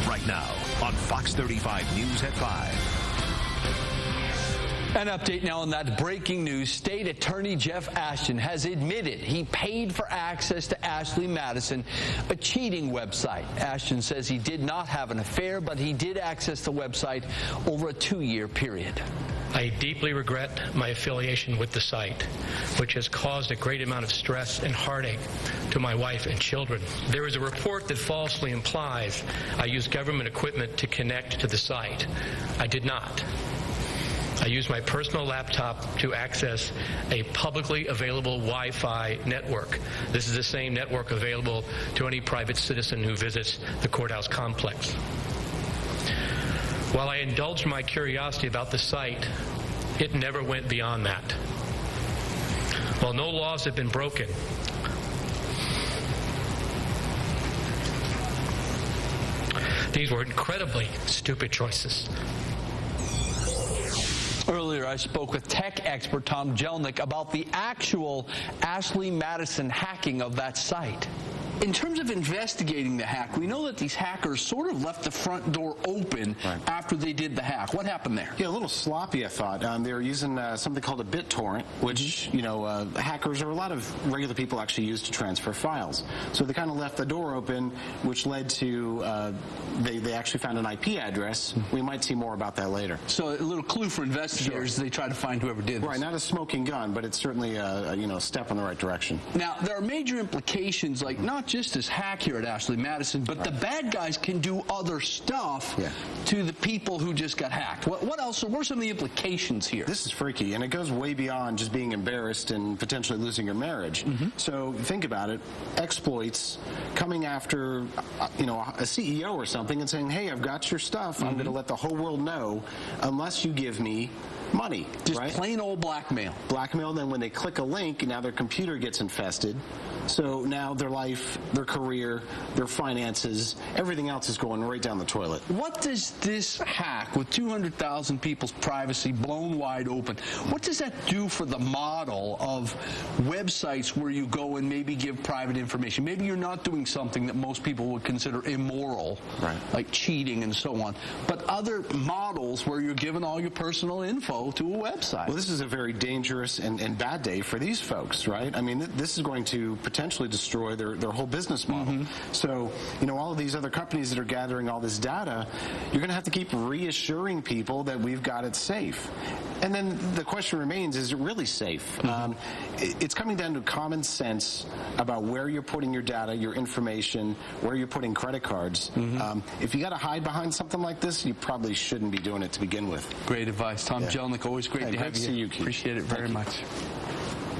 right now on Fox 35 News at 5. An update now on that breaking news. State Attorney Jeff Ashton has admitted he paid for access to Ashley Madison, a cheating website. Ashton says he did not have an affair, but he did access the website over a 2-year period. I deeply regret my affiliation with the site, which has caused a great amount of stress and heartache to my wife and children. There is a report that falsely implies I used government equipment to connect to the site. I did not. I used my personal laptop to access a publicly available Wi-Fi network. This is the same network available to any private citizen who visits the courthouse complex. While I indulged my curiosity about the site, it never went beyond that. While no laws have been broken, these were incredibly stupid choices. Earlier, I spoke with tech expert Tom Jelneck about the actual Ashley Madison hacking of that site. In terms of investigating the hack, we know that these hackers sort of left the front door open after they did the hack. What happened there? Yeah, a little sloppy, I thought. They were using something called a BitTorrent, which, hackers or a lot of regular people actually use to transfer files. So they kind of left the door open, which led to they actually found an IP address. We might see more about that later. So a little clue for investigators as they try to find whoever did this. Right, not a smoking gun, but it's certainly a step in the right direction. Now, there are major implications, like not just this hack here at Ashley Madison, but the bad guys can do other stuff to the people who just got hacked. What else? What are some of the implications here? This is freaky, and it goes way beyond just being embarrassed and potentially losing your marriage. So think about it. Exploits coming after, a CEO or something and saying, hey, I've got your stuff. I'm going to let the whole world know unless you give me money. Just plain old blackmail. Blackmail, then when they click a link, now their computer gets infested. So now their life, their career, their finances, everything else is going right down the toilet. What does this hack, with 200,000 people's privacy blown wide open, what does that do for the model of websites where you go and maybe give private information? Maybe you're not doing something that most people would consider immoral, like cheating and so on, but other models where you're giving all your personal info to a website. Well, this is a very dangerous and bad day for these folks, right? I mean, this is going to potentially destroy their whole business model. So, all of these other companies that are gathering all this data, you're going to have to keep reassuring people that we've got it safe. And then the question remains, is it really safe? It's coming down to common sense about where you're putting your data, your information, where you're putting credit cards. If you got to hide behind something like this, you probably shouldn't be doing it to begin with. Great advice. Tom Jelneck, always great to have you. Great to see you, Keith. Appreciate it very much.